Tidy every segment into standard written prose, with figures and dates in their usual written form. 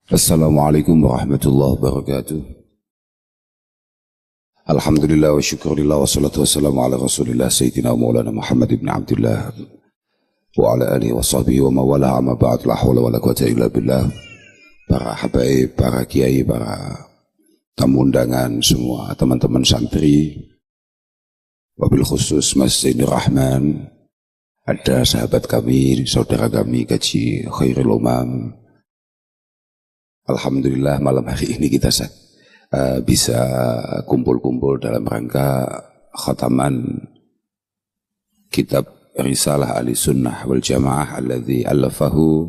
Assalamualaikum warahmatullahi wabarakatuh. Alhamdulillah wa syukurillah wa salatu wassalamu ala rasulillah Sayyidina Maulana Muhammad ibn Abdullah wa ala alihi wa sahbihi wa mawala amma ba'd la hawla wa la quwata illa billah. Para habaib, para kiai, para tamu undangan semua, teman-teman santri, wabil khusus Mas Zainur Rahman, ada sahabat kami, saudara kami Kaji Khairul Umam. Alhamdulillah malam hari ini kita bisa kumpul-kumpul dalam rangka khataman kitab Risalah Ahli Sunnah wal Jamaah alladzi allafahu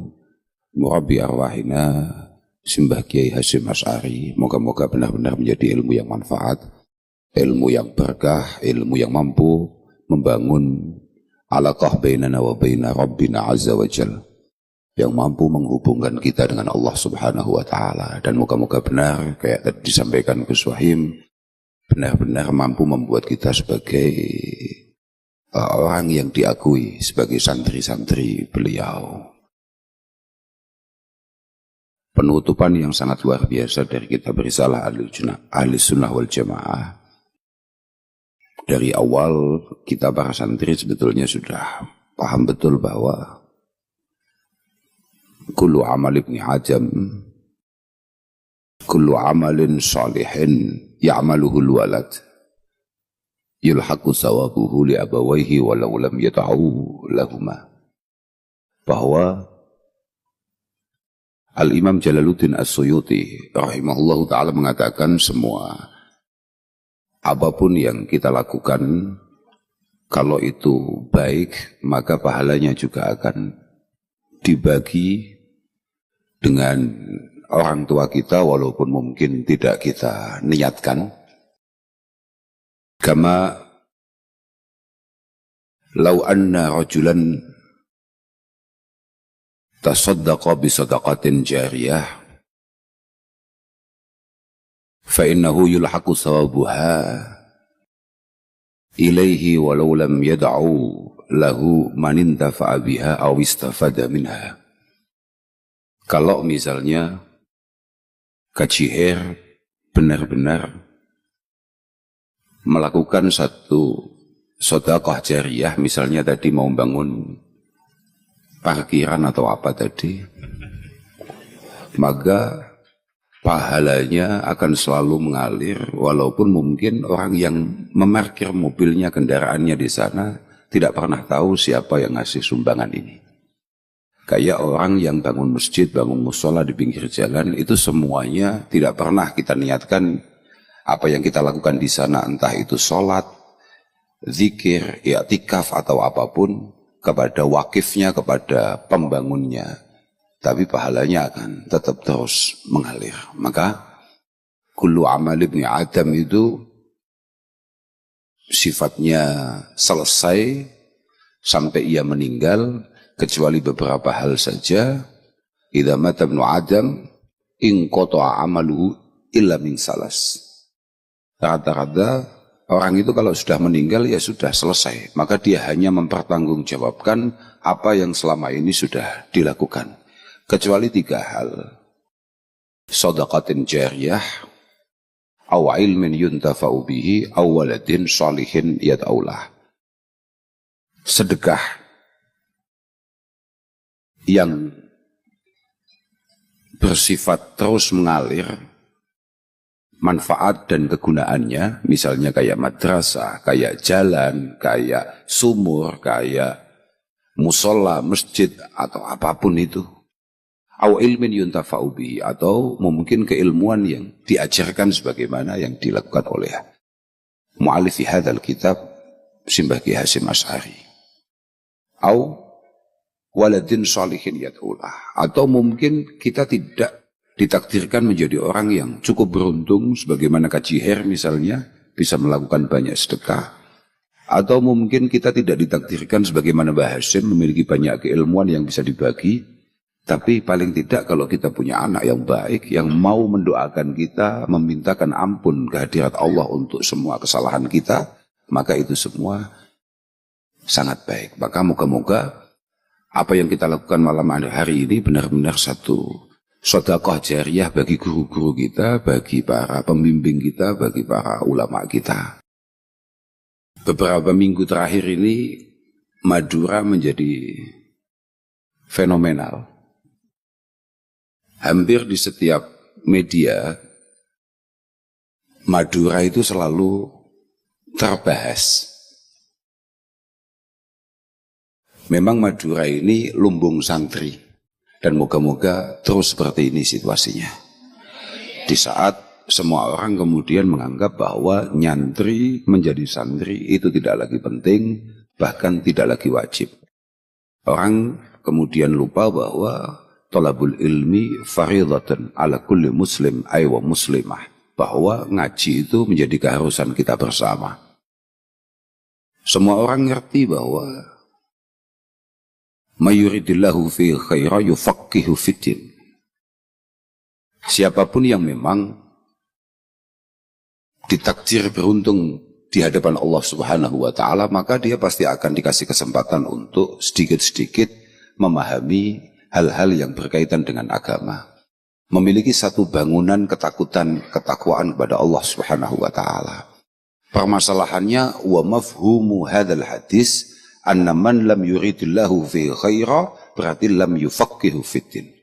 murabbi arwahina Simbah Kiai Hasyim Asy'ari. Moga-moga benar-benar menjadi ilmu yang manfaat, ilmu yang berkah, ilmu yang mampu membangun alaqah bainana wa baina Rabbina Azza wa Jalla, yang mampu menghubungkan kita dengan Allah Subhanahu wa Ta'ala. Dan moga-moga benar, kayak tadi disampaikan Gus Wahim, benar-benar mampu membuat kita sebagai orang yang diakui sebagai santri-santri beliau. Penutupan yang sangat luar biasa dari kitab Risalah Ahli Sunnah wal Jamaah. Dari awal kita para santri sebetulnya sudah paham betul bahwa kullu amal ibni Adam, kullu amalin salihin ya'maluhul walad yulhaqu sawabuhu li abawaihi walau lam yata'u lahuma. Bahwa Al-Imam Jalaluddin As-Suyuti rahimahullahu ta'ala mengatakan semua apapun yang kita lakukan, kalau itu baik, maka pahalanya juga akan dibagi dengan orang tua kita walaupun mungkin tidak kita niatkan. Kama law anna rajulan tasaddaqa bi sadaqatin jariyah fa innahu yulhaqu sawabuha ilaihi walau lam yad'u lahu man intafa'a biha aw istafada minha. Kalau misalnya kajiher benar-benar melakukan satu sedekah jariyah, misalnya tadi mau bangun parkiran atau apa tadi, maka pahalanya akan selalu mengalir walaupun mungkin orang yang memarkir mobilnya, kendaraannya di sana tidak pernah tahu siapa yang ngasih sumbangan ini. Kayak orang yang bangun masjid, bangun musola di pinggir jalan, itu semuanya tidak pernah kita niatkan apa yang kita lakukan di sana, entah itu sholat, zikir, i'tikaf atau apapun, kepada wakifnya, kepada pembangunnya. Tapi pahalanya akan tetap terus mengalir. Maka kullu amal ibni Adam itu sifatnya selesai sampai ia meninggal, kecuali beberapa hal saja. Idza mata ibnu Adam in qata'a amaluhu illa min salas. Rata-rata orang itu kalau sudah meninggal ya sudah selesai, maka dia hanya mempertanggungjawabkan apa yang selama ini sudah dilakukan, kecuali 3 hal. Shadaqatin jariyah, aw ilmin yuntafa'u bihi, aw waladin shalihin yad'aulah. Sedekah yang bersifat terus mengalir, manfaat dan kegunaannya, misalnya kayak madrasah, kayak jalan, kayak sumur, kayak musola, masjid, atau apapun itu. Aw ilmin yuntafa'u bihi, atau mungkin keilmuan yang diajarkan sebagaimana yang dilakukan oleh mu'alif hadzal kitab Simbah Kiai Hasyim Asy'ari. Aw waladin shalihin yad'ulah, atau mungkin kita tidak ditakdirkan menjadi orang yang cukup beruntung sebagaimana kajiher misalnya, bisa melakukan banyak sedekah, atau mungkin kita tidak ditakdirkan sebagaimana Mbah Hasyim memiliki banyak keilmuan yang bisa dibagi. Tapi paling tidak kalau kita punya anak yang baik, yang mau mendoakan kita, memintakan ampun kehadirat Allah untuk semua kesalahan kita, maka itu semua sangat baik. Maka moga-moga apa yang kita lakukan malam hari ini benar-benar satu sedekah jariyah bagi guru-guru kita, bagi para pembimbing kita, bagi para ulama kita. Beberapa minggu terakhir ini Madura menjadi fenomenal. Hampir di setiap media Madura itu selalu terbahas. Memang Madura ini lumbung santri, dan moga-moga terus seperti ini situasinya. Di saat semua orang kemudian menganggap bahwa nyantri menjadi santri itu tidak lagi penting, bahkan tidak lagi wajib. Orang kemudian lupa bahwa thalabul ilmi faridatan ala kulli muslim aywa muslimah, bahwa ngaji itu menjadi keharusan kita bersama. Semua orang ngerti bahwa mayuridillahu fi khaira yufaqihu fiddin. Siapapun yang memang ditakdir beruntung di hadapan Allah Subhanahu wa taala, maka dia pasti akan dikasih kesempatan untuk sedikit-sedikit memahami hal-hal yang berkaitan dengan agama. Memiliki satu bangunan ketakutan, ketakwaan kepada Allah Subhanahu wa taala. Permasalahannya wa mafhumu hadzal hadis anna man lam yuridillahu fi khaira berarti lam yufaqihu fiddin.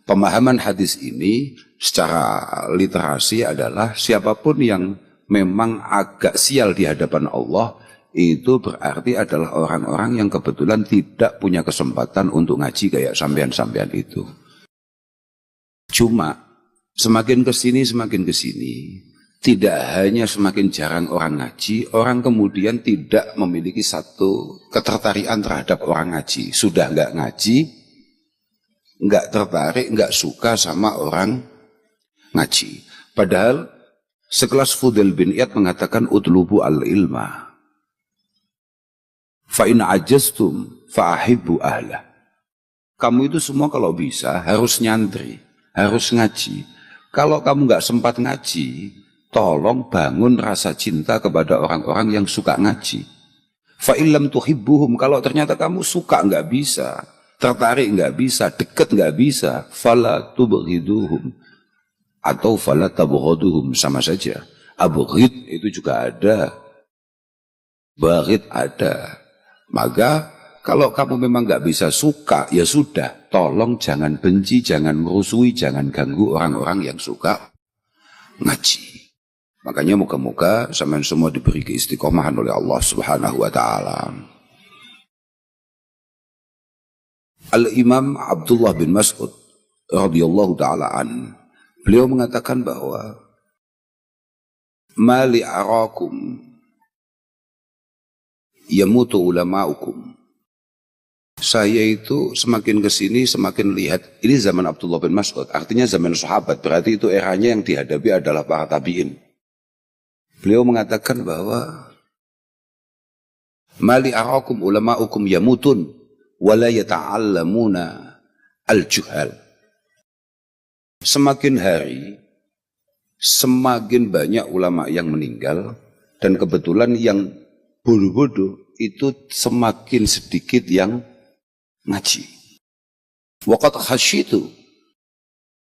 Pemahaman hadis ini secara literasi adalah siapapun yang memang agak sial di hadapan Allah, itu berarti adalah orang-orang yang kebetulan tidak punya kesempatan untuk ngaji kayak sampean-sampean itu. Cuma semakin kesini, tidak hanya semakin jarang orang ngaji, orang kemudian tidak memiliki satu ketertarikan terhadap orang ngaji. Sudah nggak ngaji, nggak tertarik, nggak suka sama orang ngaji. Padahal sekelas Fudail bin Iyad mengatakan utlubu al-ilma fa in ajaztum fa ahibbu ahlah. Kamu itu semua kalau bisa harus nyantri, harus ngaji. Kalau kamu nggak sempat ngaji, tolong bangun rasa cinta kepada orang-orang yang suka ngaji. Fa illam tuhibbuhum, kalau ternyata kamu suka nggak bisa, tertarik nggak bisa, deket nggak bisa, fala tubghiduhum atau fala tabghaduhum, sama saja. Abghid itu juga ada, baghid ada. Maka kalau kamu memang nggak bisa suka, ya sudah, tolong jangan benci, jangan merusui, jangan ganggu orang-orang yang suka ngaji. Makanya moga-moga sampean semua diberi keistiqomahan oleh Allah Subhanahu wa taala. Al-Imam Abdullah bin Mas'ud radhiyallahu taala an, beliau mengatakan bahwa mali arakum yamutu ulama'ukum. Saya itu semakin kesini semakin lihat, ini zaman Abdullah bin Mas'ud, artinya zaman sahabat, berarti itu eranya yang dihadapi adalah para tabi'in. Beliau mengatakan bahwa mali arakum ulama'ukum yamutun wala yata'allamuna al-juhal. Semakin hari semakin banyak ulama yang meninggal, dan kebetulan yang bodoh-bodoh itu semakin sedikit yang ngaji. Waqad khasyitu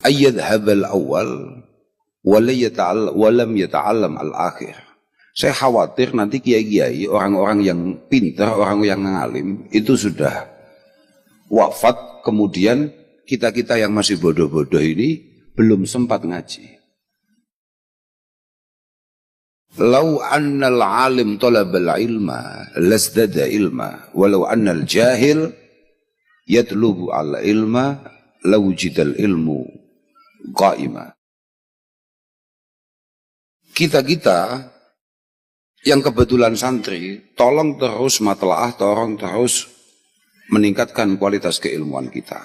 ayyadhhabal awal wa lam yata'allam al-akhir. Saya khawatir nanti kiai-kiai, orang-orang yang pintar, orang yang ngalim itu sudah wafat, kemudian kita-kita yang masih bodoh-bodoh ini belum sempat ngaji. Lau annal alim talabal ilma lasdada ilma walau annal jahil yatlubu al ilma lawjidal ilmu qaima. Kita-kita yang kebetulan santri, tolong terus matlaah, tolong terus meningkatkan kualitas keilmuan kita.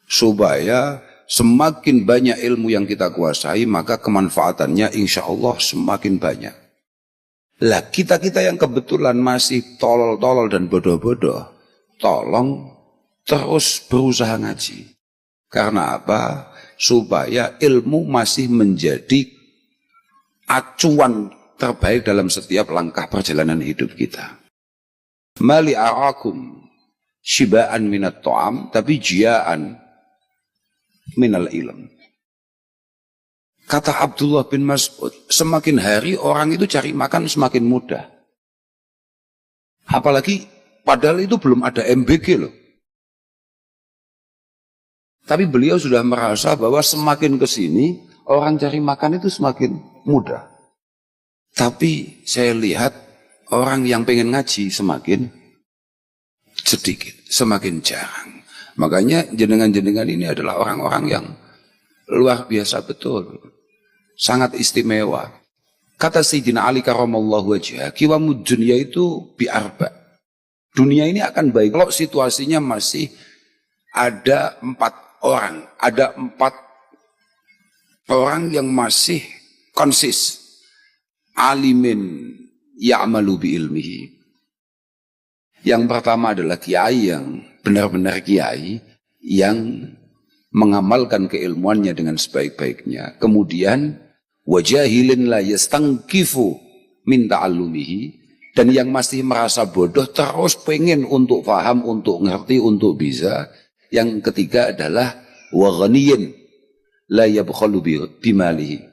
Supaya semakin banyak ilmu yang kita kuasai, maka kemanfaatannya insya Allah semakin banyak. Lah kita-kita yang kebetulan masih tolol-tolol dan bodoh-bodoh, tolong terus berusaha ngaji. Karena apa? Supaya ilmu masih menjadi acuan terbaik dalam setiap langkah perjalanan hidup kita. Mali arakum shiba'an minat ta'am, tapi jia'an minal ilm. Kata Abdullah bin Mas'ud, semakin hari orang itu cari makan semakin mudah. Apalagi padahal itu belum ada MBG loh. Tapi beliau sudah merasa bahwa semakin ke sini orang cari makan itu semakin mudah. Tapi saya lihat orang yang pengen ngaji semakin sedikit, semakin jarang. Makanya jenengan-jenengan ini adalah orang-orang yang luar biasa betul. Sangat istimewa. Kata Sayyidina Ali karamallahu wajhah, qiwamud dunya itu bi'arba. Dunia ini akan baik kalau situasinya masih ada 4 orang. Ada 4 orang yang masih konsis. Alimin ya'malu bi'ilmihi. Yang pertama adalah kiai yang benar-benar kiai yang mengamalkan keilmuannya dengan sebaik-baiknya. Kemudian wajahilin la yastangkifu min ta'allumihi, dan yang masih merasa bodoh terus pengen untuk paham, untuk ngerti, untuk bisa. Yang ketiga adalah wa ghaniyin la yabkhalu bimalihi.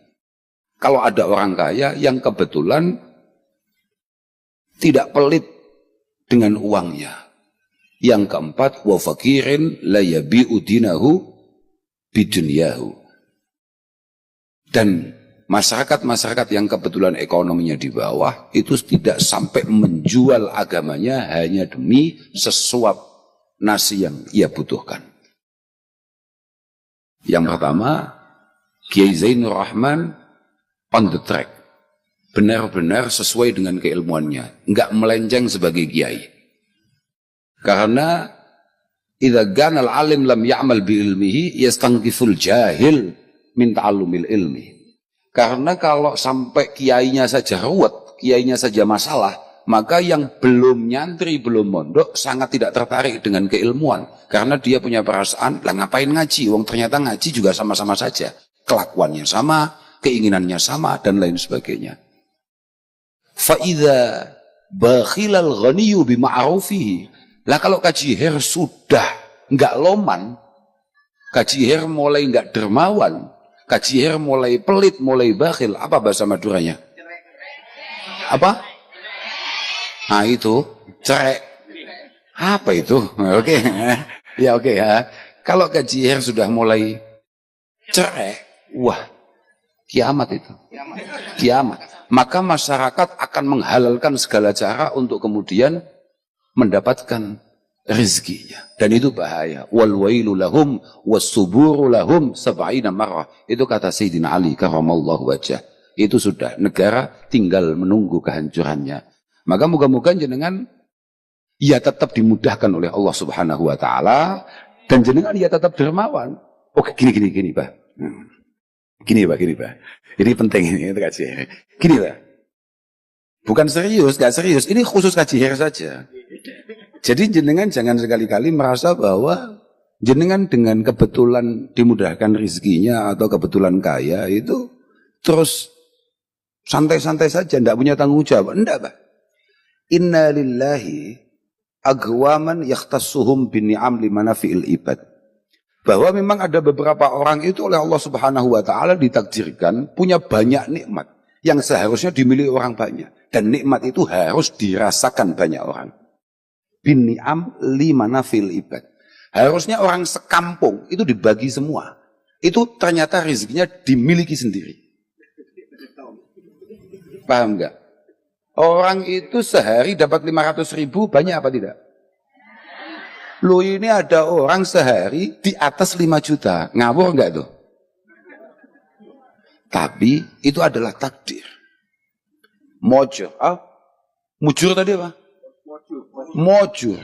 Kalau ada orang kaya yang kebetulan tidak pelit dengan uangnya. Yang keempat, wa fakirin la yabi'u dinahu bidunyahu. Dan masyarakat-masyarakat yang kebetulan ekonominya di bawah itu tidak sampai menjual agamanya hanya demi sesuap nasi yang ia butuhkan. Yang pertama, Kiai Zainur Rahman on the track. Benar-benar sesuai dengan keilmuannya, enggak melenceng sebagai kiai. Karena idza kana al-alim lam ya'mal bi ilmihi yastanqiful jahil min ta'allumil ilmi. Karena kalau sampai kiainya saja ruwet, kiainya saja masalah, maka yang belum nyantri, belum mondok sangat tidak tertarik dengan keilmuan. Karena dia punya perasaan, lah ngapain ngaji? Wong ternyata ngaji juga sama-sama saja. Kelakuannya sama, keinginannya sama, dan lain sebagainya. Fa'idha bakhilal ghaniyu bima'arufihi. Lah kalau kaji her sudah enggak loman, kaji her mulai enggak dermawan, kaji her mulai pelit, mulai bakhil, apa bahasa Maduranya? Apa? Nah itu, cerek. Apa itu? Oke. Ya oke ya. Kalau kaji her sudah mulai cerek, wah, kiamat itu. Kiamat. Maka masyarakat akan menghalalkan segala cara untuk kemudian mendapatkan rezekinya. Dan itu bahaya. Wal wailu lahum was-suburu lahum sab'ina marrah. Itu kata Sayyidina Ali karamallahu wajhah. Itu sudah negara tinggal menunggu kehancurannya. Maka moga-moga jenengan ya tetap dimudahkan oleh Allah Subhanahu wa taala, dan jenengan ya tetap dermawan. Oke, gini Pak. Gini Pak. Ini penting ini kaji. Gini Pak. Bukan serius, gak serius. Ini khusus kaji her saja. Jadi jenengan jangan sekali-kali merasa bahwa jenengan dengan kebetulan dimudahkan rezekinya atau kebetulan kaya itu terus santai-santai saja, tidak punya tanggung jawab. Enggak Pak. Inna lillahi agwaman yakhtassuhum binni'am limanafi'il ibad. Bahwa memang ada beberapa orang itu oleh Allah Subhanahu wa taala ditakdirkan punya banyak nikmat yang seharusnya dimiliki orang banyak, dan nikmat itu harus dirasakan banyak orang. Binni'am limanafil ibad. Harusnya orang sekampung itu dibagi semua. Itu ternyata rezekinya dimiliki sendiri. Paham enggak? Orang itu sehari dapat 500.000, banyak apa tidak? Loh, ini ada orang sehari di atas 5 juta. Ngawur enggak tuh? Tapi itu adalah takdir. Mojur. Mujur tadi apa? Mojur.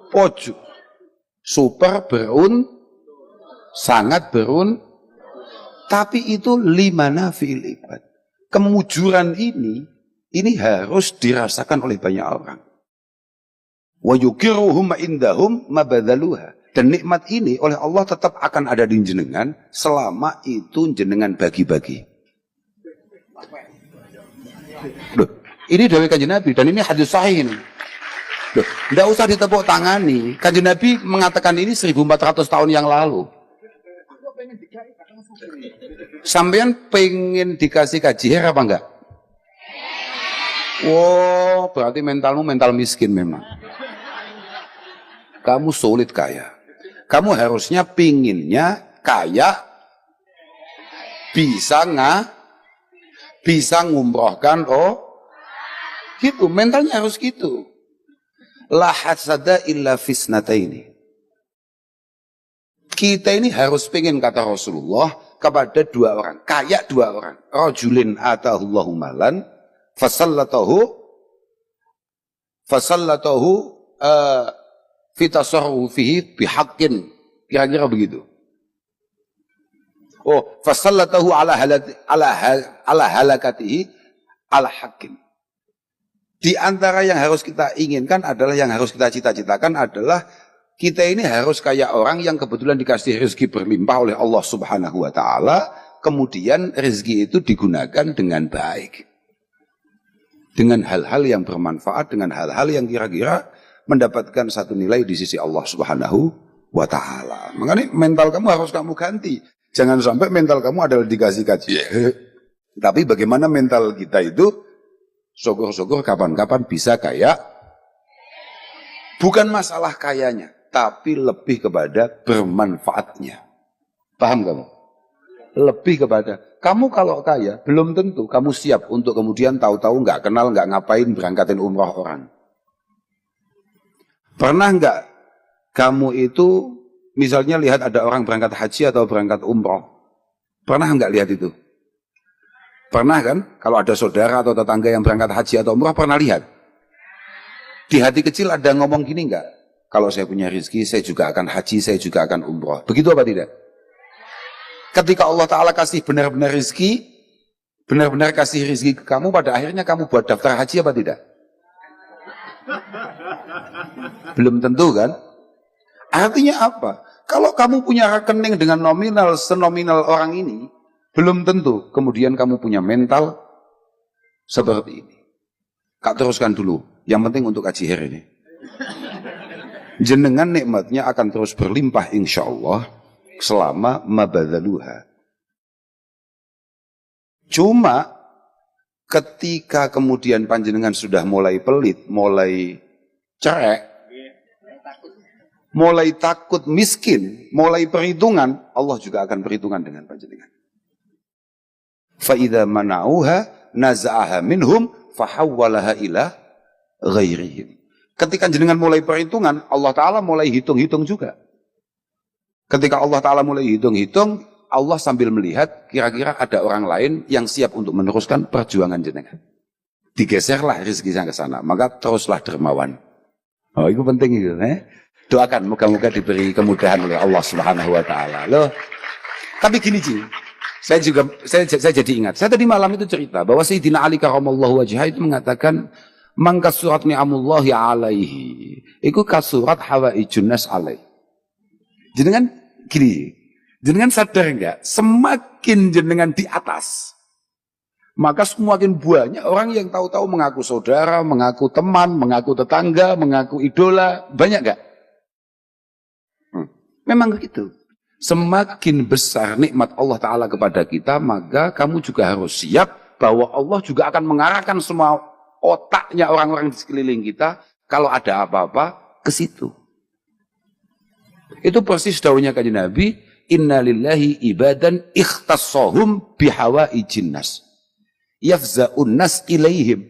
Pojur. Super berun, sangat berun. Tapi itu limana fil ibad. Kemujuran ini harus dirasakan oleh banyak orang. Wa yukiruhum indahum mabadhaluha. Dan nikmat ini oleh Allah tetap akan ada di jenengan selama itu jenengan bagi-bagi. Loh, ini dari Kanjeng Nabi dan ini hadis sahih ini. Loh, enggak usah ditepuk tangani. Kanjeng Nabi mengatakan ini 1400 tahun yang lalu. Sampean pengen dikasih kajian apa enggak? Wow, berarti mentalmu mental miskin memang. Kamu sulit kaya. Kamu harusnya pinginnya kaya, bisa ngumrohkan, gitu, mentalnya harus gitu. La hasada illa fisnataini. Kita ini harus pengen, kata Rasulullah, kepada dua orang, kaya dua orang. Rajulin atahullahu malan, fasallatahu fitasarrufihi bihaqqin. Kira-kira begitu. Fasallatahu ala halakatihi ala haqqin. Di antara yang harus kita inginkan adalah, yang harus kita cita-citakan adalah kita ini harus kayak orang yang kebetulan dikasih rezeki berlimpah oleh Allah Subhanahu wa taala, kemudian rezeki itu digunakan dengan baik. Dengan hal-hal yang bermanfaat, dengan hal-hal yang kira-kira mendapatkan satu nilai di sisi Allah Subhanahu wa taala. Makanya mental kamu harus kamu ganti. Jangan sampai mental kamu adalah dikasih kajian. Tapi bagaimana mental kita itu syukur-syukur kapan-kapan bisa kaya. Bukan masalah kayanya, tapi lebih kepada bermanfaatnya. Paham kamu? Lebih kepada, kamu kalau kaya, belum tentu kamu siap untuk kemudian tahu-tahu nggak kenal, nggak ngapain berangkatin umroh orang. Pernah nggak kamu itu misalnya lihat ada orang berangkat haji atau berangkat umroh? Pernah nggak lihat itu? Pernah kan? Kalau ada saudara atau tetangga yang berangkat haji atau umroh, pernah lihat? Di hati kecil ada ngomong gini nggak? Kalau saya punya rezeki, saya juga akan haji, saya juga akan umroh. Begitu apa tidak? Ketika Allah Ta'ala kasih benar-benar rezeki, benar-benar kasih rezeki ke kamu, pada akhirnya kamu buat daftar haji apa tidak? Belum tentu kan? Artinya apa? Kalau kamu punya rekening dengan nominal senominal orang ini, belum tentu kemudian kamu punya mental seperti ini. Kak, teruskan dulu. Yang penting untuk kaji hari ini. Jenengan nikmatnya akan terus berlimpah insya Allah selama mabadzaluha. Cuma ketika kemudian panjenengan sudah mulai pelit, mulai cerek, mulai takut miskin, mulai perhitungan, Allah juga akan perhitungan dengan panjenengan. Fa idza mana'uha naza'aha minhum fahawwalaha ila ghairihim. Ketika jenengan mulai perhitungan, Allah Ta'ala mulai hitung-hitung juga. Ketika Allah Ta'ala mulai hitung-hitung, Allah sambil melihat kira-kira ada orang lain yang siap untuk meneruskan perjuangan jenengan. Digeserlah rezeki ke sana, maka teruslah dermawan. Oh, itu penting itu. Doakan, moga-moga diberi kemudahan oleh Allah Subhanahu wa Ta'ala. Loh, tapi gini Ci, saya jadi ingat. Saya tadi malam itu cerita bahwa Sayyidina Ali karramallahu wajhah itu mengatakan, mangka surat ni'amullahi alaihi iku kasurat hawaijun nas alaihi. Jenengan gini, jenengan sadar enggak? Semakin jenengan di atas, maka semakin banyak orang yang tahu-tahu mengaku saudara, mengaku teman, mengaku tetangga, mengaku idola. Banyak enggak? Memang begitu. Semakin besar nikmat Allah Ta'ala kepada kita, maka kamu juga harus siap bahwa Allah juga akan mengarahkan semua otaknya orang-orang di sekeliling kita, kalau ada apa-apa, ke situ. Itu persis daunnya kanjeng Nabi, inna lillahi ibadan ikhtassahum bihawaijin nas. Yafza'un nas ilaihim.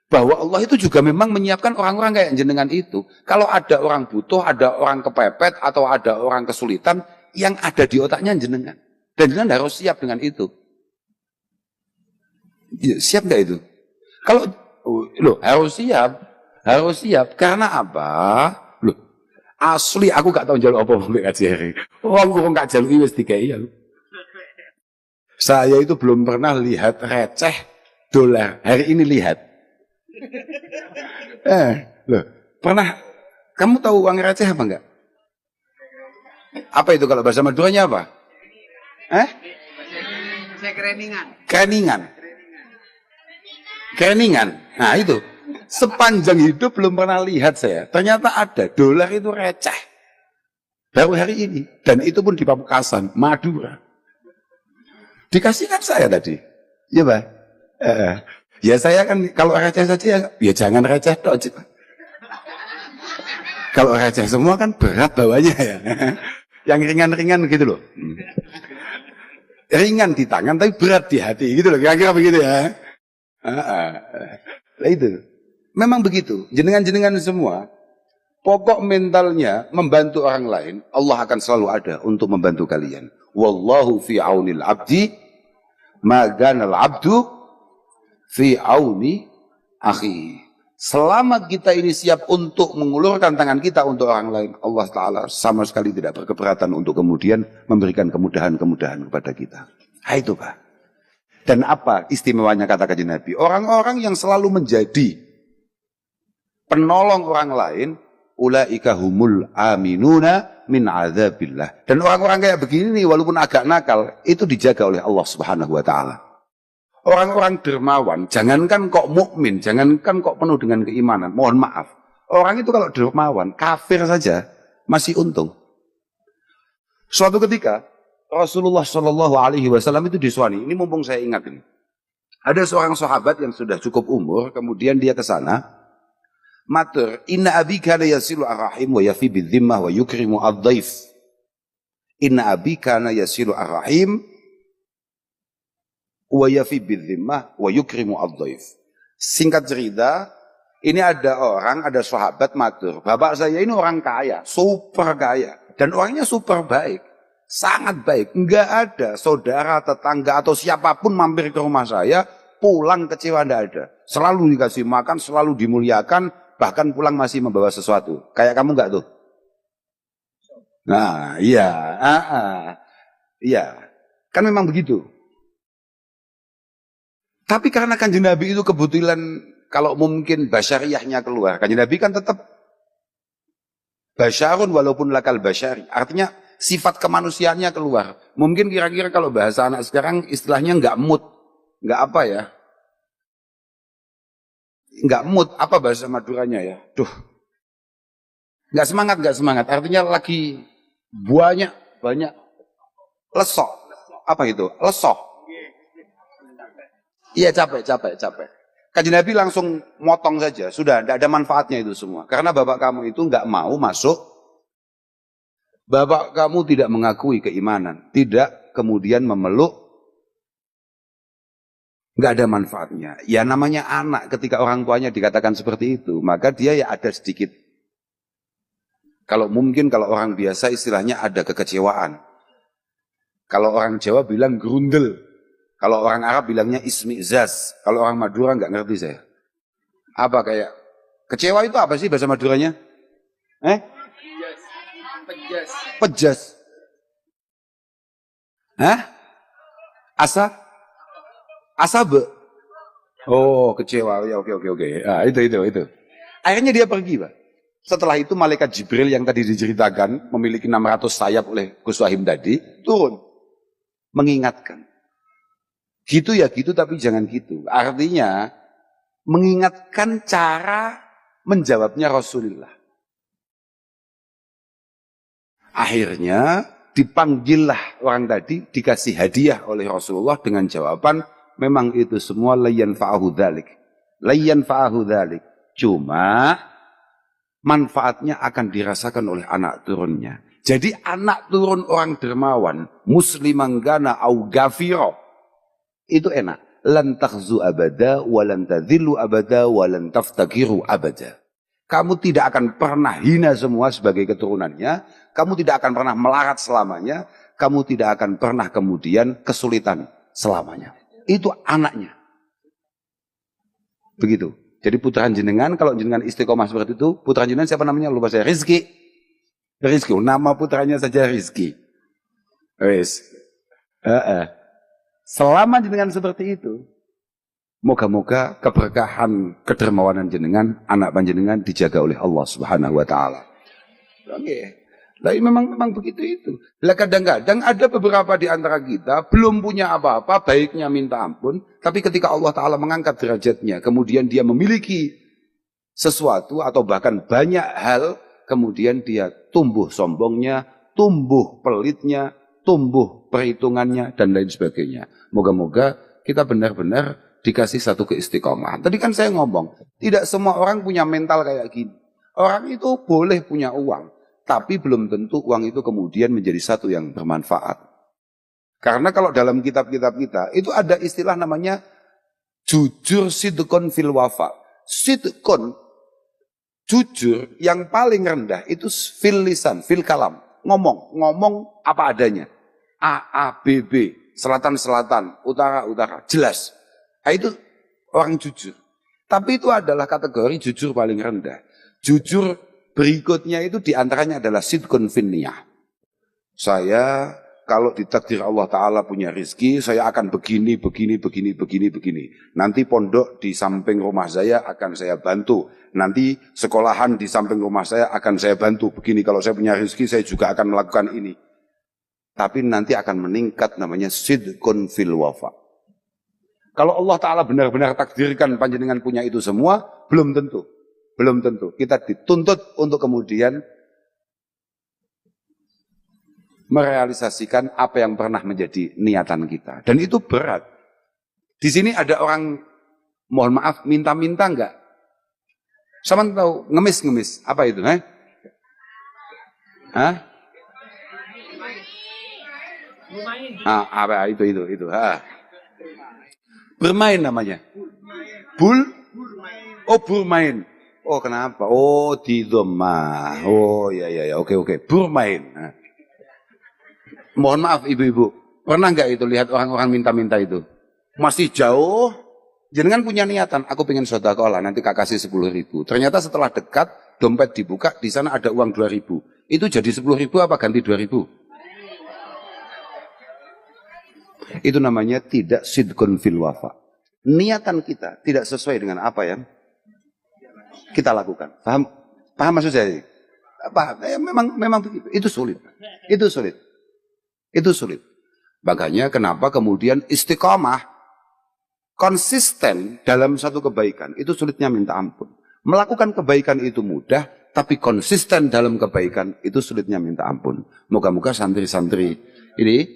Bahwa Allah itu juga memang menyiapkan orang-orang kayak jenengan itu. Kalau ada orang butuh, ada orang kepepet, atau ada orang kesulitan, yang ada di otaknya jenengan. Dan jenengan harus siap dengan itu. Siap nggak itu? Kalau harus siap. Karena apa? Asli aku gak tahu jalur apa mbek kaji hari. Aku gak jalur wis dikai ya. Saya itu belum pernah lihat receh dolar. Hari ini lihat. Pernah? Kamu tahu uang receh apa enggak? Apa itu kalau bahasa Maduranya apa? Kereningan. Nah itu, Sepanjang hidup belum pernah lihat saya. Ternyata ada dolar itu receh. Baru hari ini. Dan itu pun di Pamekasan, Madura. Dikasihkan saya tadi. Iya, Pak. Ya saya kan kalau receh saja ya jangan receh toh. Kalau receh semua kan berat bawanya ya. Yang ringan-ringan gitu loh. Ringan di tangan tapi berat di hati gitu loh. Kira-kira begitu ya. Nah itu. Memang begitu. Jenengan-jenengan semua. Pokok mentalnya membantu orang lain. Allah akan selalu ada untuk membantu kalian. Wallahu fi aunil abdi. Maganal abdu fi auni akhi. Selama kita ini siap untuk mengulurkan tangan kita untuk orang lain, Allah Ta'ala sama sekali tidak berkeberatan untuk kemudian memberikan kemudahan-kemudahan kepada kita. Nah, itu Pak. Dan apa istimewanya kata kajian Nabi? Orang-orang yang selalu menjadi penolong orang lain, ulaika humul aminuna min azabillah. Dan orang-orang kayak begini walaupun agak nakal, itu dijaga oleh Allah Subhanahu wa Ta'ala. Orang-orang dermawan, jangankan kok mukmin, jangankan kok penuh dengan keimanan, mohon maaf. Orang itu kalau dermawan, kafir saja masih untung. Suatu ketika Rasulullah Shallallahu Alaihi Wasallam itu disuani. Ini mumpung saya ingat ini. Ada seorang sahabat yang sudah cukup umur, kemudian dia ke sana. Matur, inna abi kana yasilu arrahim wa yafi bidzimmah wa yukrimu ad-dhaif. Inna abi kana yasilu arrahim wa yafi bidzimmah wa yukrimu ad-dhaif. Singkat cerita, ini ada sahabat matur, bapak saya ini orang kaya, super kaya, dan orangnya super baik, sangat baik. Enggak ada saudara, tetangga atau siapapun mampir ke rumah saya, pulang kecewa enggak ada. Selalu dikasih makan, selalu dimuliakan, bahkan pulang masih membawa sesuatu. Kayak kamu enggak tuh? Nah, iya, iya, kan memang begitu. Tapi karena kanjeng Nabi itu kebetulan kalau mungkin basyariahnya keluar. Kanjeng Nabi kan tetap basyarun walaupun lakal basyari. Artinya sifat kemanusiaannya keluar. Mungkin kira-kira kalau bahasa anak sekarang istilahnya nggak mood. Nggak apa ya. Nggak mood. Apa bahasa Maduranya ya? Duh. Nggak semangat. Artinya lagi banyak lesok. Apa itu? Lesok. Iya capek. Kanjeng Nabi langsung motong saja, sudah tidak ada manfaatnya itu semua. Karena bapak kamu itu nggak mau masuk, bapak kamu tidak mengakui keimanan, tidak kemudian memeluk, nggak ada manfaatnya. Ya namanya anak, ketika orang tuanya dikatakan seperti itu, maka dia ya ada sedikit. Kalau orang biasa istilahnya ada kekecewaan. Kalau orang Jawa bilang grundel. Kalau orang Arab bilangnya ismi'zaz. Kalau orang Madura nggak ngerti saya. Apa kayak kecewa itu apa sih bahasa Maduranya? Pejas. Hah? Asabe. Oh, kecewa. Ya, oke. Ah, itu. Akhirnya dia pergi, Pak. Setelah itu malaikat Jibril yang tadi diceritakan memiliki 600 sayap oleh Gus Wahim tadi turun mengingatkan. Gitu ya gitu tapi jangan gitu. Artinya mengingatkan cara menjawabnya Rasulullah. Akhirnya dipanggillah orang tadi, dikasih hadiah oleh Rasulullah dengan jawaban memang itu semua layyan fa'ahu dzalik. Cuma manfaatnya akan dirasakan oleh anak turunnya. Jadi anak turun orang dermawan, musliman gana au gafiro, itu enak. Lan takhzu abada, walan tadhillu abada, walan taftakiru abada. Kamu tidak akan pernah hina semua sebagai keturunannya. Kamu tidak akan pernah melarat selamanya. Kamu tidak akan pernah kemudian kesulitan selamanya. Itu anaknya. Begitu. Jadi putraan jenengan, kalau jenengan istiqomah seperti itu, putraan jenengan siapa namanya? Lupa saya. Rizki. Nama putranya saja Rizki. Selama jenengan seperti itu, moga-moga keberkahan kedermawanan jenengan, anak panjenengan dijaga oleh Allah Subhanahu wa Ta'ala. Oke. Tapi memang begitu itu. Lah kadang-kadang ada beberapa di antara kita belum punya apa-apa, baiknya minta ampun, tapi ketika Allah Ta'ala mengangkat derajatnya, kemudian dia memiliki sesuatu atau bahkan banyak hal, kemudian dia tumbuh sombongnya, tumbuh pelitnya, tumbuh perhitungannya, dan lain sebagainya. Moga-moga kita benar-benar dikasih satu keistiqomahan. Tadi kan saya ngomong, tidak semua orang punya mental kayak gini. Orang itu boleh punya uang, tapi belum tentu uang itu kemudian menjadi satu yang bermanfaat. Karena kalau dalam kitab-kitab kita, itu ada istilah namanya jujur sidqon fil wafa. Sidqon, jujur yang paling rendah itu fil lisan, fil kalam. Ngomong apa adanya. A, B, B, selatan, utara, jelas. Nah, itu orang jujur. Tapi itu adalah kategori jujur paling rendah. Jujur berikutnya itu diantaranya adalah sidqun fin niyah. Saya kalau ditakdir Allah Ta'ala punya rizki, saya akan begini. Nanti pondok di samping rumah saya akan saya bantu. Nanti sekolahan di samping rumah saya akan saya bantu. Begini, kalau saya punya rizki, saya juga akan melakukan ini. Tapi nanti akan meningkat namanya sidqun fil wafa. Kalau Allah Ta'ala benar-benar takdirkan panjenengan punya itu semua, belum tentu. Kita dituntut untuk kemudian merealisasikan apa yang pernah menjadi niatan kita. Dan itu berat. Di sini ada orang, mohon maaf, minta-minta enggak? Sama tahu, ngemis. Apa itu? Hah? Apa itu? Bermain namanya. Bermain. Oh, kenapa? Oh, di dhamma. Oh, ya. Oke. Bermain. Mohon maaf ibu-ibu, pernah nggak itu lihat orang-orang minta-minta itu? Masih jauh, jangan punya niatan, aku pengen sedekah lah, nanti kak kasih 10.000. Ternyata setelah dekat, dompet dibuka, di sana ada uang 2.000. Itu jadi 10.000 apa ganti 2.000? Itu namanya tidak sidqun fil wafa. Niatan kita tidak sesuai dengan apa yang kita lakukan. Paham maksud saya? Memang begitu. Itu sulit. Makanya kenapa kemudian istiqomah konsisten dalam satu kebaikan itu sulitnya minta ampun. Melakukan kebaikan itu mudah, tapi konsisten dalam kebaikan itu sulitnya minta ampun. Moga-moga santri-santri ini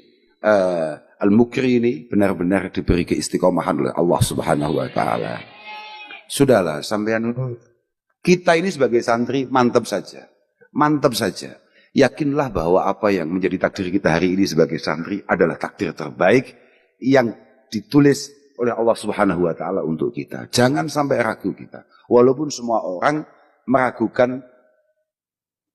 al-mukri ini benar-benar diberi keistiqomahan oleh Allah Subhanahu wa taala. Sudahlah, sampean kita ini sebagai santri mantap saja. Yakinlah bahwa apa yang menjadi takdir kita hari ini sebagai santri adalah takdir terbaik yang ditulis oleh Allah Subhanahu wa taala untuk kita. Jangan sampai ragu kita. Walaupun semua orang meragukan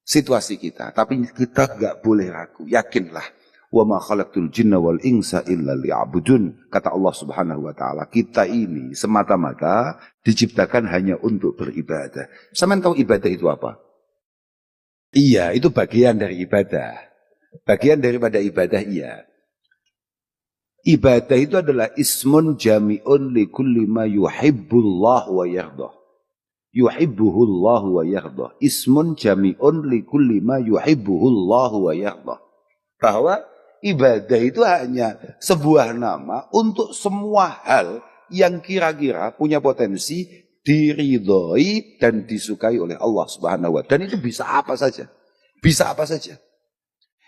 situasi kita, tapi kita enggak boleh ragu. Yakinlah. Wa ma khalaqtul jinna wal insa illa liya'budun. Kata Allah Subhanahu wa taala, kita ini semata-mata diciptakan hanya untuk beribadah. Sampeyan tahu ibadah itu apa? Iya, itu bagian dari ibadah. Bagian daripada ibadah, iya. Ibadah itu adalah ismun jami'un li kulli ma yuhibbullah wa yardah. Yuhibbuhullah wa yardah. Ismun jami'un li kulli ma yuhibbuhullah wa yardah. Bahwa ibadah itu hanya sebuah nama untuk semua hal yang kira-kira punya potensi diridhoi dan disukai oleh Allah Subhanahu wa taala. Dan itu bisa apa saja.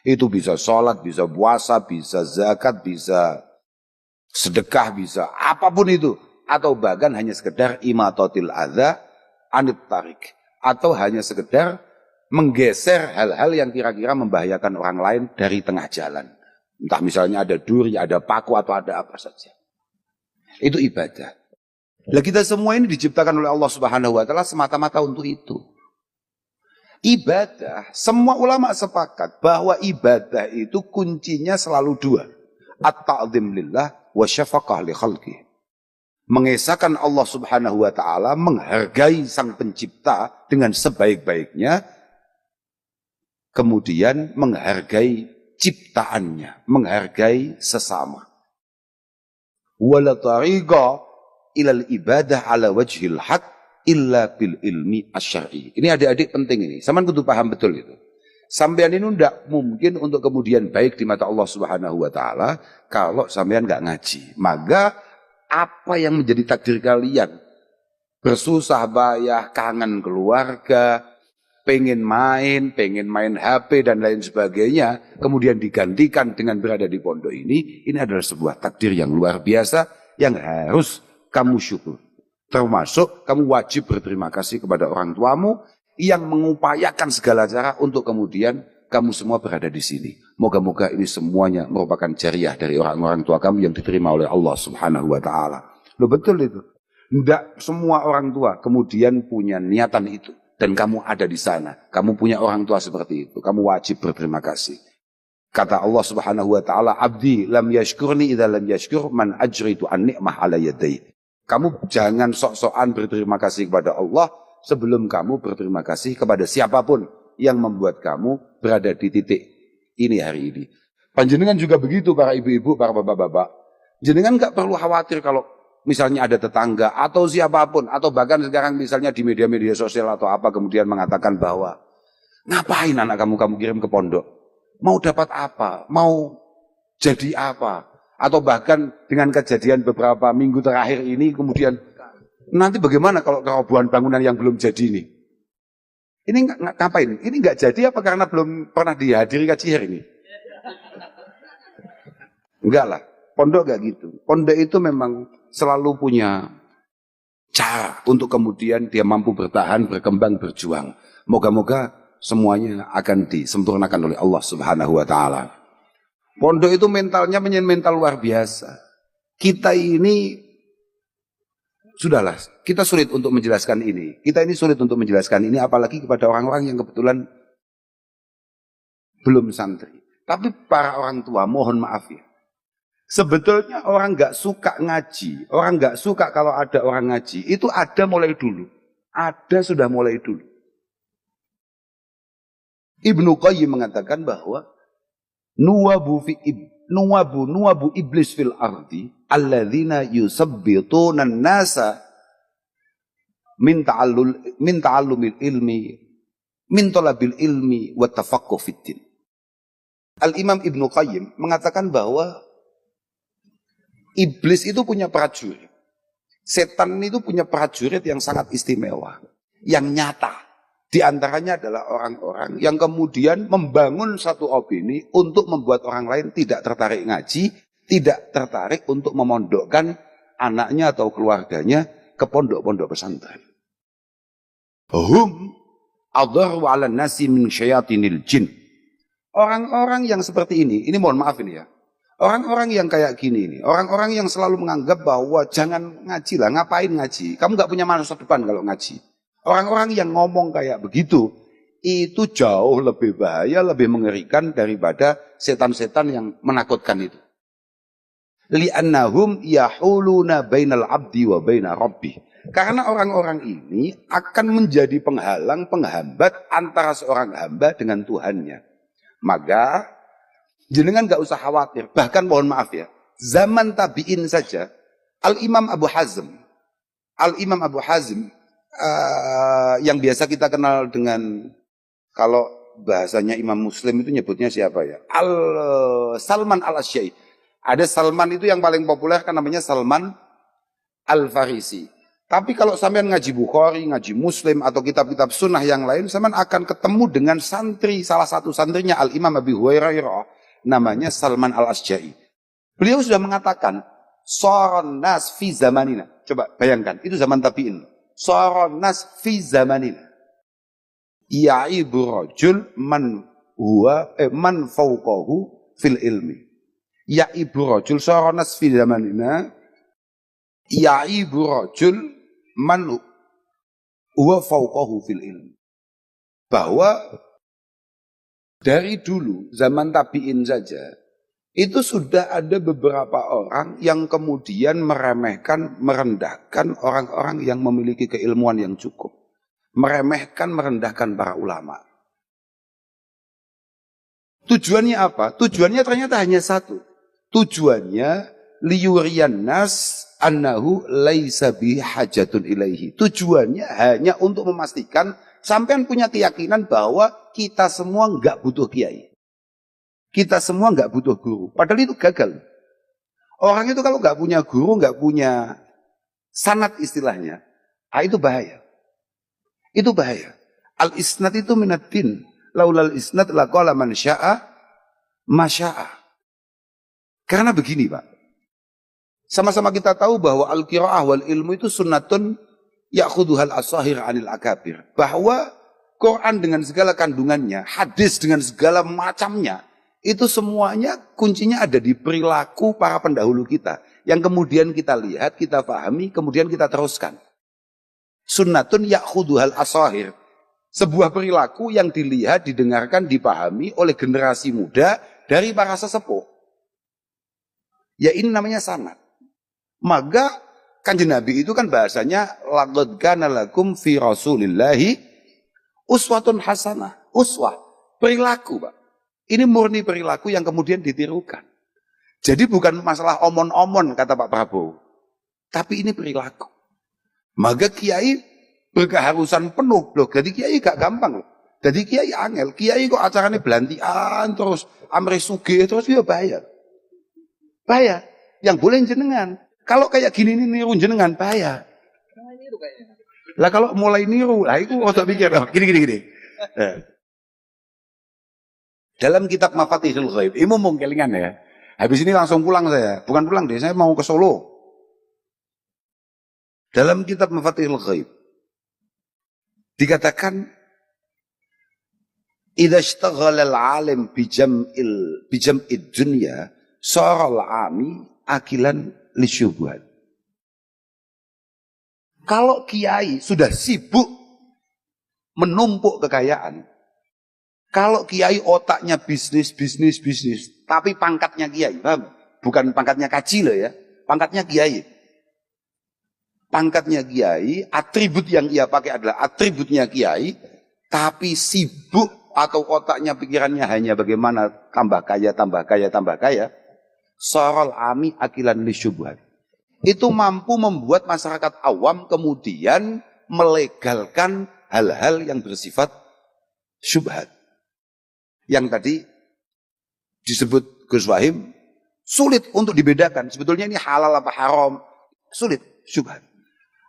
Itu bisa sholat, bisa puasa, bisa zakat, bisa sedekah, bisa apapun itu. Atau bahkan hanya sekedar imatatil adza anit tarik. Atau hanya sekedar menggeser hal-hal yang kira-kira membahayakan orang lain dari tengah jalan. Entah misalnya ada duri, ada paku, atau ada apa saja. Itu ibadah. Lah kita semua ini diciptakan oleh Allah Subhanahu wa taala semata-mata untuk itu. Ibadah, semua ulama sepakat bahwa ibadah itu kuncinya selalu dua. At-ta'zim lillah wa syafaqah li khalqih. Mengesahkan Allah Subhanahu wa taala, menghargai sang pencipta dengan sebaik-baiknya, kemudian menghargai ciptaannya, menghargai sesama. Wala tariqa ilal ibadah ala wajhil haq illa bil ilmi asyari. Ini adik-adik penting ini. Sampeyan kudu paham betul itu. Sampeyan ini tidak mungkin untuk kemudian baik di mata Allah Subhanahu wa taala kalau sampeyan enggak ngaji. Maka apa yang menjadi takdir kalian bersusah payah, kangen keluarga, pengen main HP dan lain sebagainya, kemudian digantikan dengan berada di pondok ini adalah sebuah takdir yang luar biasa yang harus kamu syukur. Termasuk kamu wajib berterima kasih kepada orang tuamu yang mengupayakan segala cara untuk kemudian kamu semua berada di sini. Moga-moga ini semuanya merupakan jariah dari orang-orang tua kamu yang diterima oleh Allah Subhanahu wa taala. Loh betul itu. Tidak semua orang tua kemudian punya niatan itu. Dan kamu ada di sana. Kamu punya orang tua seperti itu. Kamu wajib berterima kasih. Kata Allah Subhanahu wa taala, "Abdi lam yashkurni idza lam yashkur man ajritu an ni'mah ala yadayhi." Kamu jangan sok-sokan berterima kasih kepada Allah sebelum kamu berterima kasih kepada siapapun yang membuat kamu berada di titik ini hari ini. Panjenengan juga begitu para ibu-ibu, para bapak-bapak. Jenengan enggak perlu khawatir kalau misalnya ada tetangga atau siapapun, atau bahkan sekarang misalnya di media-media sosial atau apa kemudian mengatakan bahwa ngapain anak kamu kirim ke pondok? Mau dapat apa? Mau jadi apa? Atau bahkan dengan kejadian beberapa minggu terakhir ini kemudian nanti bagaimana kalau kerobohan bangunan yang belum jadi ini? Ini ngapain? Ini nggak jadi apa karena belum pernah dihadiri kajian ini? Enggak lah, pondok nggak gitu. Pondok itu memang selalu punya cara untuk kemudian dia mampu bertahan, berkembang, berjuang. Moga-moga semuanya akan disempurnakan oleh Allah Subhanahu wa taala. Pondok itu mentalnya mental luar biasa. Kita ini sudahlah, kita sulit untuk menjelaskan ini. Kita ini sulit untuk menjelaskan ini apalagi kepada orang-orang yang kebetulan belum santri. Tapi para orang tua mohon maaf ya. Sebetulnya orang nggak suka ngaji, orang nggak suka kalau ada orang ngaji, itu ada mulai dulu. Ada sudah mulai dulu. Ibnu Qayyim mengatakan bahwa nuwabu iblis fil ardi alladzina yusabbituna an-nasa min ta'allumil ilmi min talabil ilmi wa tafaqquh fid din. Al-Imam Ibnu Qayyim mengatakan bahwa iblis itu punya prajurit. Setan itu punya prajurit yang sangat istimewa, yang nyata. Di antaranya adalah orang-orang yang kemudian membangun satu opini untuk membuat orang lain tidak tertarik ngaji, tidak tertarik untuk memondokkan anaknya atau keluarganya ke pondok-pondok pesantren. Hum adharu 'alan nasi min syayatinil jin. Orang-orang yang seperti ini mohon maaf ini ya. Orang-orang yang kayak gini ini, orang-orang yang selalu menganggap bahwa jangan ngaji lah, ngapain ngaji? Kamu nggak punya masa depan kalau ngaji. Orang-orang yang ngomong kayak begitu, itu jauh lebih bahaya, lebih mengerikan daripada setan-setan yang menakutkan itu. Li'annahum yahuluna bainal abdi wa baina rabbih. Karena orang-orang ini akan menjadi penghalang, penghambat antara seorang hamba dengan Tuhannya. Maka jenengan gak usah khawatir. Bahkan mohon maaf ya, zaman tabi'in saja, Al-Imam Abu Hazm yang biasa kita kenal dengan, kalau bahasanya Imam Muslim itu nyebutnya siapa ya? Salman al-Asy'ari. Ada Salman itu yang paling populer kan namanya Salman al-Farisi. Tapi kalau sampean ngaji Bukhari, ngaji Muslim atau kitab-kitab sunnah yang lain, sampean akan ketemu dengan santri, salah satu santrinya Al-Imam Abi Hurairah, namanya Salman al-Asy'ari. Beliau sudah mengatakan, saran nas fi zamanina. Coba bayangkan, itu zaman tabi'in. Saran nas fi zamanina. Ya'ibu rajul man fawqahu fil ilmi. Ya'ibu rajul saran nas fi zamanina. Ya'ibu rajul man huwa fawqahu fil ilmi. Bahwa dari dulu zaman tabi'in saja itu sudah ada beberapa orang yang kemudian meremehkan, merendahkan orang-orang yang memiliki keilmuan yang cukup. Meremehkan, merendahkan para ulama. Tujuannya apa? Tujuannya ternyata hanya satu. Tujuannya liyuriyan nas annahu laisa bi hajatun ilaihi. Tujuannya hanya untuk memastikan sampean punya keyakinan bahwa kita semua enggak butuh kiai. Kita semua enggak butuh guru. Padahal itu gagal. Orang itu kalau enggak punya guru, enggak punya sanad istilahnya, Itu bahaya. Itu bahaya. Al-isnad itu minaddin. Laulal isnad laqala man sya'a masya'a. Karena begini Pak. Sama-sama kita tahu bahwa al-qira'ah wal ilmu itu sunnatun ya'khuduhal asahir anil akabir. Bahwa Quran dengan segala kandungannya, hadis dengan segala macamnya, itu semuanya kuncinya ada di perilaku para pendahulu kita. Yang kemudian kita lihat, kita pahami, kemudian kita teruskan. Sunnatun ya'khuduhal asahir. Sebuah perilaku yang dilihat, didengarkan, dipahami oleh generasi muda dari para sesepuh. Ya ini namanya sanad. Maka Kanjeng Nabi itu kan bahasanya laqad kana lakum fi Rasulillahi uswatun hasanah. Uswah, perilaku, Pak. Ini murni perilaku yang kemudian ditirukan. Jadi bukan masalah omon-omon kata Pak Prabowo. Tapi ini perilaku. Maka kiai berkeharusan penuh loh. Jadi kiai gak gampang loh. Jadi kiai angel. Kiai kok acaranya belantian terus amri sugih terus ya bahaya. Bahaya. Yang boleh jenengan. Kalau kayak gini ini niru jenengan bahaya. Lah kalau mulai niru, lah itu otak pikir gini. Dalam kitab Mafatihul Ghaib, ini mau kelingan ya. Habis ini langsung pulang saya. Bukan pulang deh, saya mau ke Solo. Dalam kitab Mafatihul Ghaib dikatakan idza ishtaghala al-alim bijam'id dunya sara al-ami akilan lisyubhat. Kalau kiai sudah sibuk menumpuk kekayaan, kalau kiai otaknya bisnis, tapi pangkatnya kiai, paham? Bukan pangkatnya kaji loh ya, pangkatnya kiai. Pangkatnya kiai, atribut yang ia pakai adalah atributnya kiai, tapi sibuk atau otaknya pikirannya hanya bagaimana tambah kaya. Sorol ami akilan lisyubhat. Itu mampu membuat masyarakat awam kemudian melegalkan hal-hal yang bersifat syubhat. Yang tadi disebut Gus Wahim, sulit untuk dibedakan. Sebetulnya ini halal apa haram. Sulit, syubhat.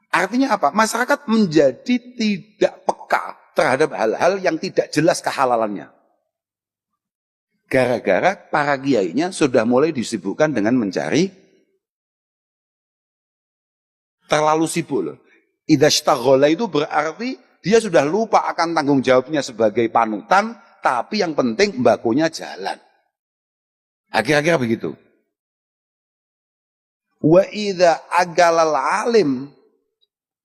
Artinya apa? Masyarakat menjadi tidak peka terhadap hal-hal yang tidak jelas kehalalannya. Gara-gara para kiainya sudah mulai disibukkan dengan mencari, terlalu sibuk loh. Idza ishtaghala itu berarti dia sudah lupa akan tanggung jawabnya sebagai panutan, tapi yang penting mbakonya jalan. Akhir-akhir begitu. Wa idza agalal alim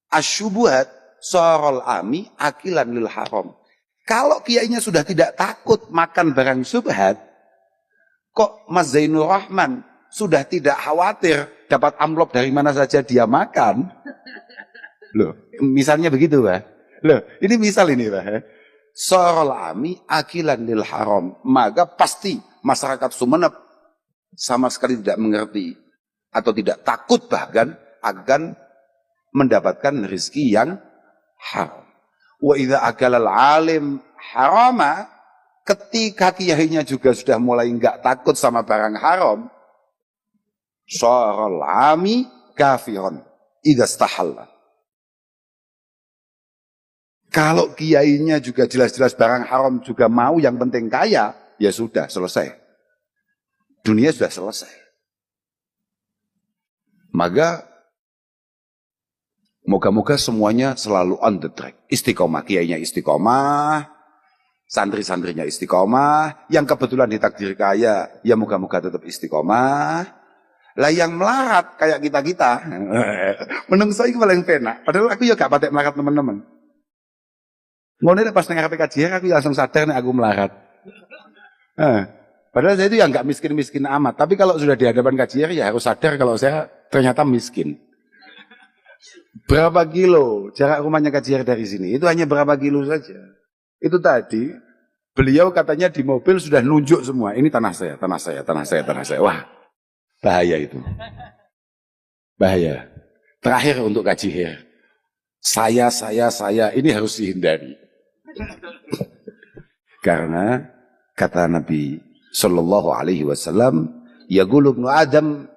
asyubuhat sorol ami akilan lil haram. Kalau kiainya sudah tidak takut makan barang syubhat, kok Mas Zainur Rahman sudah tidak khawatir dapat amplop dari mana saja dia makan? Loh, misalnya begitu, Pak. Loh, ini misal ini, Pak. Sorol ami akilan lil haram. Maka pasti masyarakat Sumeneb sama sekali tidak mengerti atau tidak takut bahkan akan mendapatkan rezeki yang haram. Wa idza akalal alim harama, ketika kiainya juga sudah mulai enggak takut sama barang haram, saral ami kafiron idza istahalla. Kalau kiainya juga jelas-jelas barang haram juga mau, yang penting kaya, ya sudah selesai. Dunia sudah selesai. Maka moga-moga semuanya selalu on the track. Istiqomah, kiainya istiqomah, santri-santrinya istiqomah, yang kebetulan ditakdir kaya, ya moga-moga tetap istiqomah. Lah yang melarat kayak kita-kita, menungso iki paling penak. Padahal aku ya gak patek melarat teman-teman. Ngono pas nang ngarepe kajian aku langsung sadar nek aku melarat. Padahal saya itu ya gak miskin-miskin amat, tapi kalau sudah di hadapan kajian ya harus sadar kalau saya ternyata miskin. Berapa kilo jarak rumahnya Kajiar dari sini? Itu hanya berapa kilo saja. Itu tadi beliau katanya di mobil sudah nunjuk semua. Ini tanah saya. Wah, bahaya itu. Bahaya. Terakhir untuk Kajiar. Saya ini harus dihindari. Karena kata Nabi Sallallahu Alaihi Wasallam, yaqulu ibnu Adam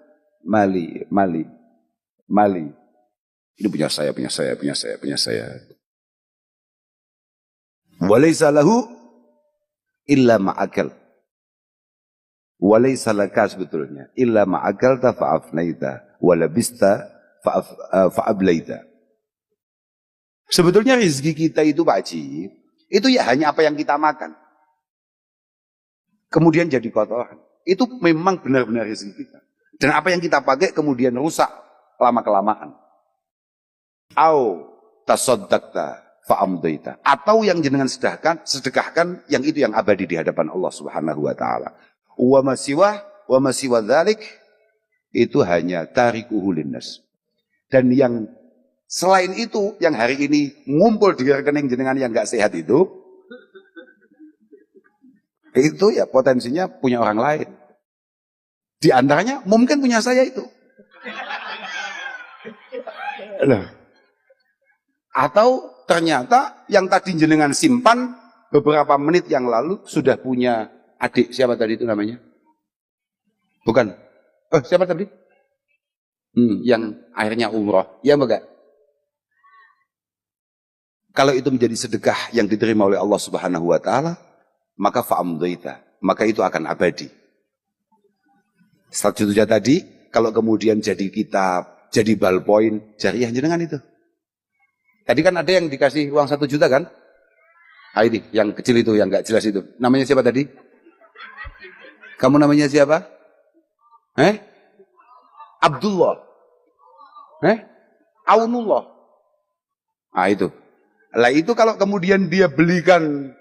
mali. Ini punya saya, punya saya, punya saya, punya saya. Walaysa lahu illa ma'akal. Walaysa laka sebetulnya illa ma'akalta fa'afnaita walabista fa'ablaita. Sebetulnya rezeki kita itu Pak Haji, itu ya hanya apa yang kita makan. Kemudian jadi kotoran. Itu memang benar-benar rezeki kita. Dan apa yang kita pakai kemudian rusak lama-kelamaan. Au tasaddaqta fa'amdaita. Atau yang jenengan sedekahkan yang itu yang abadi di hadapan Allah Subhanahu wa taala. Wa masiwa dzalik itu hanya tarikuhu linnas. Dan yang selain itu yang hari ini ngumpul di rekening jenengan yang enggak sehat itu ya potensinya punya orang lain. Di antaranya mungkin punya saya itu. Atau ternyata yang tadi jenengan simpan beberapa menit yang lalu sudah punya adik. Siapa tadi itu namanya? Bukan. Siapa tadi? Yang akhirnya umroh. Ya enggak? Kalau itu menjadi sedekah yang diterima oleh Allah Subhanahu wa taala, maka fa'amdaita, maka itu akan abadi. Selanjutnya tadi, kalau kemudian jadi kitab, jadi ballpoint, jariah jenengan itu. Tadi kan ada yang dikasih uang 1 juta kan? Ini, yang kecil itu, yang gak jelas itu. Namanya siapa tadi? Kamu namanya siapa? Abdullah. Aunullah. Itu. Lah itu kalau kemudian dia belikan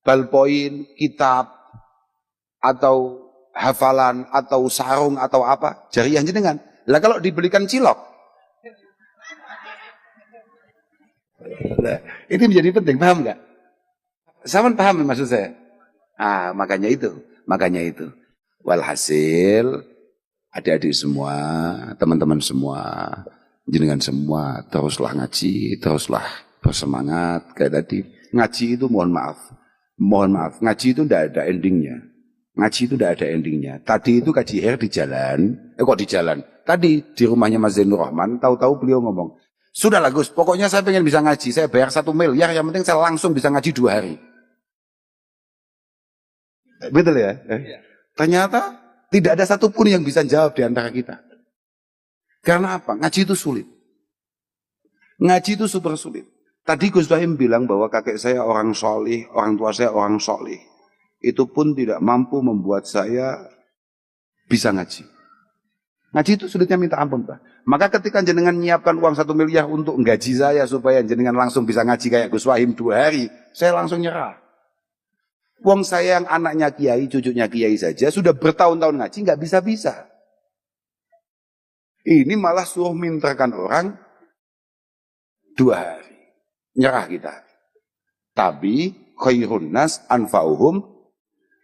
ballpoint, kitab, atau hafalan, atau sarung, atau apa, jariah jenengan. Lah kalau dibelikan cilok, nah, ini menjadi penting, paham nggak? Sama paham maksud saya? Makanya itu. Walhasil, adik-adik semua, teman-teman semua, jenengan semua, teruslah ngaji, teruslah bersemangat. Kayak tadi, ngaji itu mohon maaf, ngaji itu tidak ada endingnya. Ngaji itu tidak ada endingnya. Tadi itu kaji hair di jalan, kok di jalan? Tadi di rumahnya Mas Zainur Rahman, tahu-tahu beliau ngomong, sudahlah Gus, pokoknya saya pengen bisa ngaji, saya bayar 1 miliar, yang penting saya langsung bisa ngaji 2 hari. Betul ya? Ternyata tidak ada satupun yang bisa jawab di antara kita. Karena apa? Ngaji itu sulit. Ngaji itu super sulit. Tadi Gus Bahim bilang bahwa kakek saya orang solih, orang tua saya orang solih. Itu pun tidak mampu membuat saya bisa ngaji. Ngaji itu sulitnya minta ampun, Pak. Maka ketika jenengan nyiapkan uang 1 miliar untuk nggaji saya supaya jenengan langsung bisa ngaji kayak Gus Wahim 2 hari, saya langsung nyerah. Uang saya yang anaknya kiai, cucunya kiai saja sudah bertahun-tahun ngaji nggak bisa-bisa. Ini malah suruh mintakan orang 2 hari. Nyerah kita. Tapi khairun nas anfa'uhum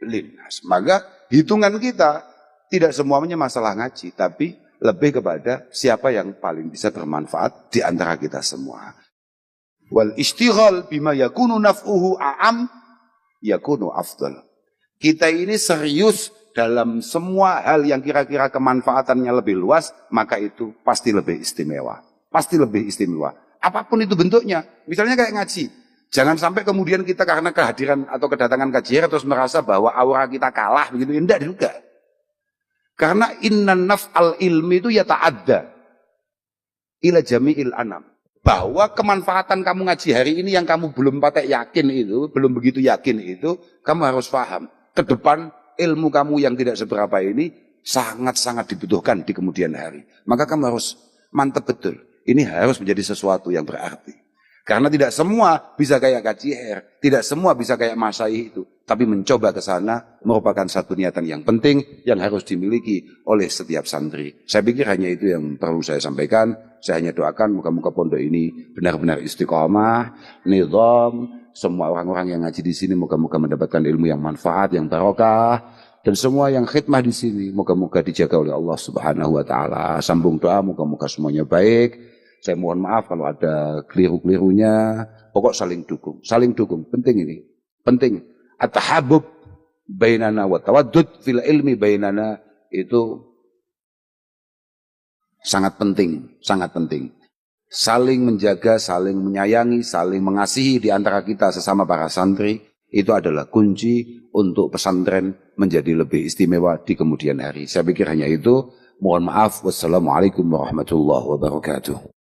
linnas. Maka hitungan kita tidak semuanya masalah ngaji, tapi lebih kepada siapa yang paling bisa bermanfaat di antara kita semua. Wal istighal bima yakunu naf'uhu a'am yakunu afdal. Kita ini serius dalam semua hal yang kira-kira kemanfaatannya lebih luas, maka itu pasti lebih istimewa. Pasti lebih istimewa. Apapun itu bentuknya. Misalnya kayak ngaji. Jangan sampai kemudian kita karena kehadiran atau kedatangan kajian terus merasa bahwa aura kita kalah begitu. Tidak juga. Karena innan naf'al ilmi itu ya ta'adda ila jami'il anam. Bahwa kemanfaatan kamu ngaji hari ini yang kamu belum patek yakin itu, belum begitu yakin itu, kamu harus paham. Ke depan ilmu kamu yang tidak seberapa ini sangat-sangat dibutuhkan di kemudian hari. Maka kamu harus mantap betul. Ini harus menjadi sesuatu yang berarti. Karena tidak semua bisa kayak kaji hair, tidak semua bisa kayak Masai itu. Tapi mencoba ke sana merupakan satu niatan yang penting yang harus dimiliki oleh setiap santri. Saya pikir hanya itu yang perlu saya sampaikan. Saya hanya doakan moga-moga pondok ini benar-benar istiqomah, nizam. Semua orang-orang yang ngaji di sini moga-moga mendapatkan ilmu yang manfaat, yang barokah. Dan semua yang khidmah di sini moga-moga dijaga oleh Allah Subhanahu wa taala. Sambung doa moga-moga semuanya baik. Saya mohon maaf kalau ada keliru-kelirunya. Pokok saling dukung. Saling dukung. Penting ini. Penting. At-tahabbub bainana wa tawaddud fil ilmi bainana itu sangat penting. Sangat penting. saling menjaga, saling menyayangi, saling mengasihi di antara kita sesama para santri, itu adalah kunci untuk pesantren menjadi lebih istimewa di kemudian hari. Saya pikir hanya itu. Mohon maaf. Wassalamualaikum warahmatullahi wabarakatuh.